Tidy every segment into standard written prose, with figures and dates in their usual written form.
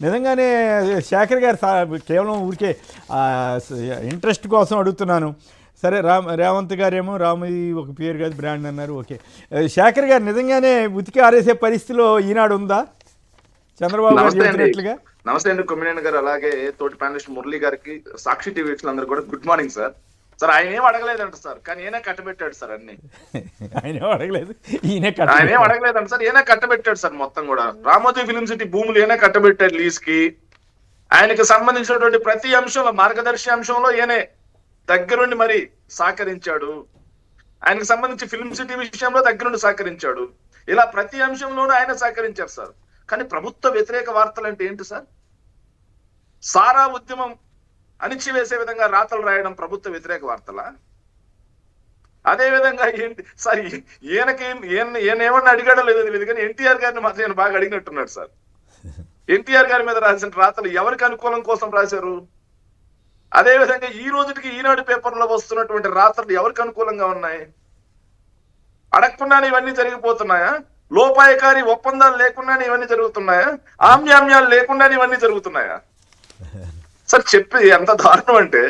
నిజంగానే శేఖర్ గారు కేవలం ఊరికే ఇంట్రెస్ట్ కోసం అడుగుతున్నాను. సరే, రేవంత్ గారేమో రాముది ఒక పేరు కాదు బ్రాండ్ అన్నారు. ఓకే, శేఖర్ గారు నిజంగానే ఉతికి ఆరేసే పరిస్థితిలో ఈనాడు ఉందా చంద్రబాబు గారు చెప్పినట్లుగా? నమస్తే అండి కొమ్మినేని గారు, అలాగే తోటి ప్యానలిస్ట్ మురళి గారికి, సాక్షి టీవీ అందరూ కూడా గుడ్ మార్నింగ్ సార్. సార్ ఆయన ఏం అడగలేదంట సార్, కానీ ఈయనే కట్టబెట్టాడు సార్ అన్ని. ఆయన అడగలేదు, ఆయన ఏం అడగలేదంట సార్, ఈయనే కట్టబెట్టాడు సార్ మొత్తం కూడా. రామోజీ ఫిలిం సిటీ భూములు ఈయనే కట్టబెట్టాడు లీజ్ కి. ఆయనకి సంబంధించినటువంటి ప్రతి అంశంలో, మార్గదర్శి అంశంలో ఈయనే దగ్గరుండి మరి సహకరించాడు. ఆయనకు సంబంధించి ఫిలిం సిటీ విషయంలో దగ్గరుండి సహకరించాడు. ఇలా ప్రతి అంశంలోనూ ఆయన సహకరించారు సార్. కానీ ప్రభుత్వ వ్యతిరేక వార్తలు అంటే ఏంటి సార్? సారా ఉద్యమం అణిచివేసే విధంగా రాతలు రాయడం ప్రభుత్వ వ్యతిరేక వార్తలా? అదే విధంగా ఏంటి సార్, ఈయన ఏమన్నా అడిగాడో లేదో తెలియదు, కానీ ఎన్టీఆర్ గారిని మాత్రం నేను బాగా అడిగినట్టున్నాడు సార్. ఎన్టీఆర్ గారి మీద రాసిన రాతలు ఎవరికి అనుకూలం కోసం రాశారు? అదే విధంగా ఈ రోజుకి ఈనాడు పేపర్లో వస్తున్నటువంటి రాతలు ఎవరికి అనుకూలంగా ఉన్నాయి? అడగకుండానే ఇవన్నీ జరిగిపోతున్నాయా? లోపాయకారి ఒప్పందాలు లేకుండానే ఇవన్నీ జరుగుతున్నాయా? ఆమ్యామ్యాలు లేకుండానే ఇవన్నీ జరుగుతున్నాయా? సార్ చెప్పి ఎంత దారుణం అంటే,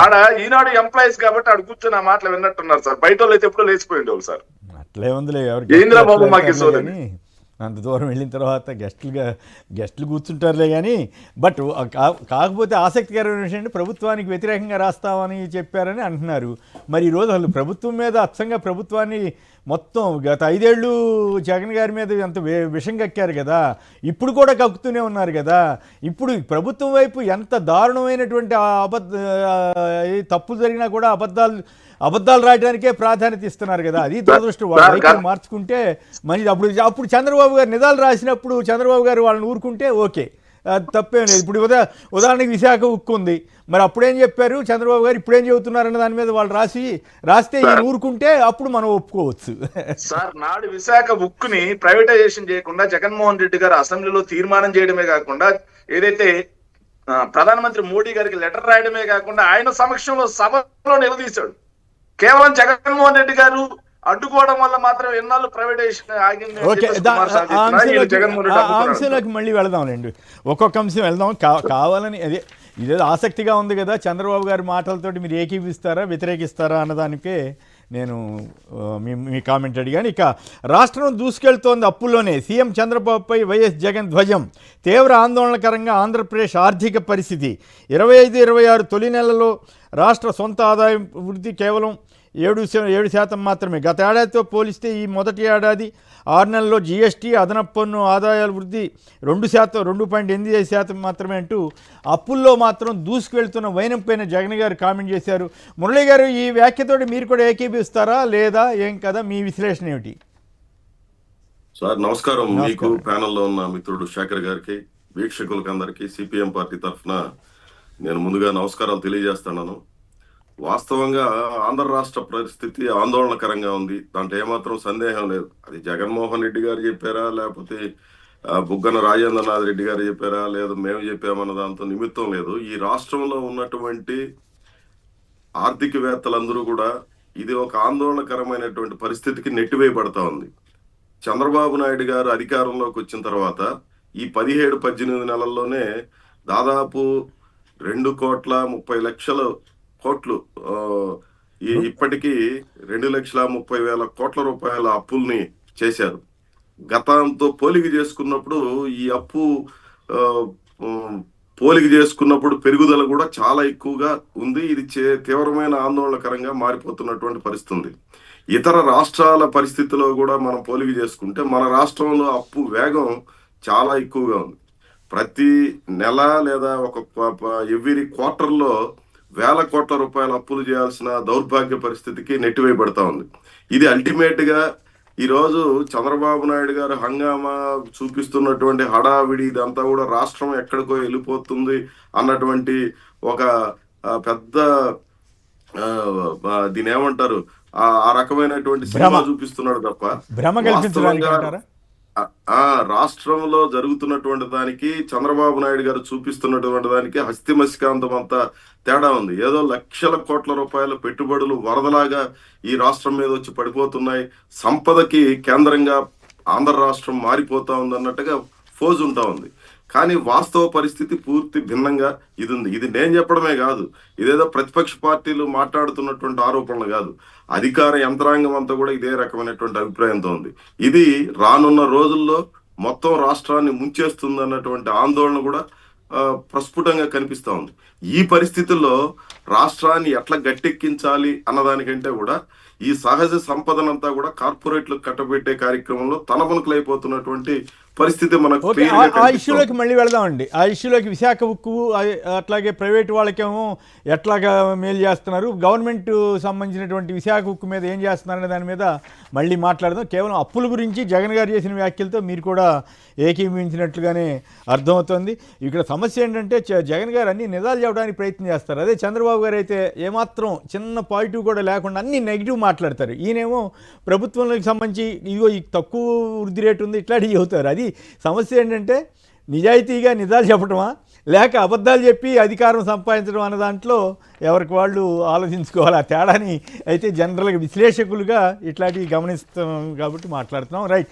ఆడ ఈనాడు ఎంప్లాయీస్ కాబట్టి ఆడ కూర్చొని ఆ మాటలు విన్నట్టున్నారు సార్. బయట వాళ్ళు అయితే ఎప్పుడో లేచిపోయింది వాళ్ళు సార్. అట్లే ఉందిలే, ఏంద్రబాబు మాకు సోదని అంత దూరం వెళ్ళిన తర్వాత గెస్టులు కూర్చుంటారులే. కానీ బట్ కాకపోతే ఆసక్తికరమైన విషయం అంటే, ప్రభుత్వానికి వ్యతిరేకంగా రాస్తామని చెప్పారని అంటున్నారు. మరి ఈరోజు అసలు ప్రభుత్వం మీద అచ్చంగా ప్రభుత్వాన్ని మొత్తం గత 5 ఏళ్ళు జగన్ గారి మీద ఎంత విషం కక్కారు కదా, ఇప్పుడు కూడా కక్కుతూనే ఉన్నారు కదా. ఇప్పుడు ప్రభుత్వం వైపు ఎంత దారుణమైనటువంటి తప్పులు జరిగినా కూడా అబద్ధాలు రాయడానికే ప్రాధాన్యత ఇస్తున్నారు కదా. అది దురదృష్టం. వాళ్ళు మార్చుకుంటే మంచిది. అప్పుడు చంద్రబాబు గారు నిజాలు రాసినప్పుడు చంద్రబాబు గారు వాళ్ళని ఊరుకుంటే ఓకే, తప్పేం లేదు. ఇప్పుడు ఉదాహరణకి విశాఖ ఉక్కు ఉంది, మరి అప్పుడేం చెప్పారు చంద్రబాబు గారు, ఇప్పుడేం చెబుతున్నారన్న దాని మీద వాళ్ళు రాస్తే ఊరుకుంటే అప్పుడు మనం ఒప్పుకోవచ్చు. సార్, నాడు విశాఖ ఉక్కుని ప్రైవేటైజేషన్ చేయకుండా జగన్మోహన్ రెడ్డి గారు అసెంబ్లీలో తీర్మానం చేయడమే కాకుండా, ఏదైతే ప్రధానమంత్రి మోడీ గారికి లెటర్ రాయడమే కాకుండా, ఆయన సమక్షంలో సభలో నిలదీశాడు. కేవలం జగన్మోహన్ రెడ్డి గారు అడ్డుకోవడం వల్ల మాత్రం ఎన్నాళ్ళు ప్రైవేటైజేషన్ ఆగింది. అంశంలోకి మళ్ళీ వెళదాంలేండి, ఒక్కొక్క అంశం వెళ్దాం. కావాలని అదే ఇదేదో ఆసక్తిగా ఉంది కదా, చంద్రబాబు గారి మాటలతోటి మీరు ఏకీపిస్తారా వ్యతిరేకిస్తారా అన్నదానికే నేను మీ కామెంట్ అడిగాను. ఇక రాష్ట్రం దూసుకెళ్తోంది అప్పుల్లోనే, సీఎం చంద్రబాబుపై వైఎస్ జగన్ ధ్వజం. తీవ్ర ఆందోళనకరంగా ఆంధ్రప్రదేశ్ ఆర్థిక పరిస్థితి. 25-26 తొలి నెలలో రాష్ట్ర సొంత ఆదాయం వృద్ధి కేవలం 7% మాత్రమే. గత ఏడాదితో పోలిస్తే ఈ మొదటి ఏడాది 6 నెలల్లో జీఎస్టీ, అదనపు పన్ను ఆదాయాల వృద్ధి 2.85% మాత్రమే అంటూ అప్పుల్లో మాత్రం దూసుకువెళ్తున్న వైనంపైన జగన్ గారు కామెంట్ చేశారు. మురళి గారు, ఈ వ్యాఖ్యతోటి మీరు కూడా ఏకీపిస్తారా లేదా, ఏం కదా మీ విశ్లేషణ ఏమిటి? సార్ నమస్కారం. మీకు ప్యానెల్లో ఉన్న మిత్రుడు శేఖర్ గారికి, వీక్షకులకి అందరికీ సిపిఎం పార్టీ తరఫున నేను ముందుగా నమస్కారాలు తెలియజేస్తున్నాను. వాస్తవంగా ఆంధ్ర రాష్ట్ర పరిస్థితి ఆందోళనకరంగా ఉంది, దాంట్లో ఏమాత్రం సందేహం లేదు. అది జగన్మోహన్ రెడ్డి గారు చెప్పారా, లేకపోతే బుగ్గన రాజేంద్రనాథ్ రెడ్డి గారు చెప్పారా, లేదా మేము చెప్పామన్న దాంతో నిమిత్తం లేదు. ఈ రాష్ట్రంలో ఉన్నటువంటి ఆర్థికవేత్తలందరూ కూడా ఇది ఒక ఆందోళనకరమైనటువంటి పరిస్థితికి నెట్టివేయబడతా ఉంది. చంద్రబాబు నాయుడు గారు అధికారంలోకి వచ్చిన తర్వాత ఈ 17-18 నెలల్లోనే దాదాపు 2,30,00,000 కోట్లు, ఇప్పటికీ 2,30,000 కోట్ల రూపాయల అప్పుల్ని చేశారు. గతంతో పోలిక చేసుకున్నప్పుడు ఈ అప్పు పోలిక చేసుకున్నప్పుడు పెరుగుదల కూడా చాలా ఎక్కువగా ఉంది. ఇది తీవ్రమైన ఆందోళనకరంగా మారిపోతున్నటువంటి పరిస్థితి ఉంది. ఇతర రాష్ట్రాల పరిస్థితిలో కూడా మనం పోలిక చేసుకుంటే మన రాష్ట్రంలో అప్పు వేగం చాలా ఎక్కువగా ఉంది. ప్రతి నెల లేదా ఒక ఎవ్రీ క్వార్టర్లో 1,000 కోట్ల రూపాయల అప్పులు చేయాల్సిన దౌర్భాగ్య పరిస్థితికి నెట్టివేయబడతా ఉంది. ఇది అల్టిమేట్ గా ఈరోజు చంద్రబాబు నాయుడు గారు హంగామా చూపిస్తున్నటువంటి హడావిడి, ఇదంతా కూడా రాష్ట్రం ఎక్కడికో వెళ్ళిపోతుంది అన్నటువంటి ఒక పెద్ద దీని ఏమంటారు ఆ రకమైనటువంటి సినిమా చూపిస్తున్నాడు తప్ప రాష్ట్రంలో జరుగుతున్నటువంటి దానికి చంద్రబాబు నాయుడు గారు చూపిస్తున్నటువంటి దానికి హస్తిమస్కాంతం అంతా తేడా ఉంది. ఏదో లక్షల కోట్ల రూపాయల పెట్టుబడులు వరదలాగా ఈ రాష్ట్రం మీద వచ్చి పడిపోతున్నాయి, సంపదకి కేంద్రంగా ఆంధ్ర రాష్ట్రం మారిపోతా ఉంది అన్నట్టుగా ఫోజ్ ఉంటా ఉంది. కానీ వాస్తవ పరిస్థితి పూర్తి భిన్నంగా ఇది ఉంది. ఇది నేను చెప్పడమే కాదు, ఇదేదో ప్రతిపక్ష పార్టీలు మాట్లాడుతున్నటువంటి ఆరోపణలు కాదు, అధికార యంత్రాంగం అంతా కూడా ఇదే రకమైనటువంటి అభిప్రాయంతో ఉంది. ఇది రానున్న రోజుల్లో మొత్తం రాష్ట్రాన్ని ముంచేస్తుంది అన్నటువంటి ఆందోళన కూడా ప్రస్ఫుటంగా కనిపిస్తా ఉంది. ఈ పరిస్థితుల్లో రాష్ట్రాన్ని ఎట్లా గట్టెక్కించాలి అన్నదానికంటే కూడా ఈ సహజ సంపదనంతా కూడా కార్పొరేట్లకు కట్టబెట్టే కార్యక్రమంలో తలమునకలైపోతున్నటువంటి పరిస్థితి మనకు ఓకే, clear గా ఆ కనిపిస్తోంది. ఇష్యూలోకి మళ్ళీ వెళదామండి. ఆ ఇష్యూలోకి విశాఖ ఉక్కు అట్లాగే ప్రైవేట్ వాళ్ళకేమో ఎట్లాగా మేలు చేస్తున్నారు, గవర్నమెంట్ సంబంధించినటువంటి విశాఖ ఉక్కు మీద ఏం చేస్తున్నారనే దాని మీద మళ్ళీ మాట్లాడదాం. కేవలం అప్పుల గురించి జగన్ గారు చేసిన వ్యాఖ్యలతో మీరు కూడా ఏకీభవించినట్లుగానే అర్థమవుతుంది. ఇక్కడ సమస్య ఏంటంటే జగన్ గారు అన్ని నిజాలు చెప్పడానికి ప్రయత్నం చేస్తారు. అదే చంద్రబాబు గారు అయితే ఏమాత్రం చిన్న పాజిటివ్ కూడా లేకుండా అన్ని నెగిటివ్ మాట్లాడతారు. ఈయనేమో ప్రభుత్వంలోకి సంబంధించి ఇదిగో ఈ తక్కువ వృద్ధి రేటు ఉంది ఇట్లాంటివి చెబుతారు. అది సమస్య ఏంటంటే నిజాయితీగా నిజాలు చెప్పడమా లేక అబద్ధాలు చెప్పి అధికారం సంపాదించడం అన్న దాంట్లో ఎవరికి వాళ్ళు ఆలోచించుకోవాలి. ఆ తేడాని అయితే జనరల్గా విశ్లేషకులుగా ఇట్లాంటివి గమనిస్తాం కాబట్టి మాట్లాడుతున్నాం. రైట్.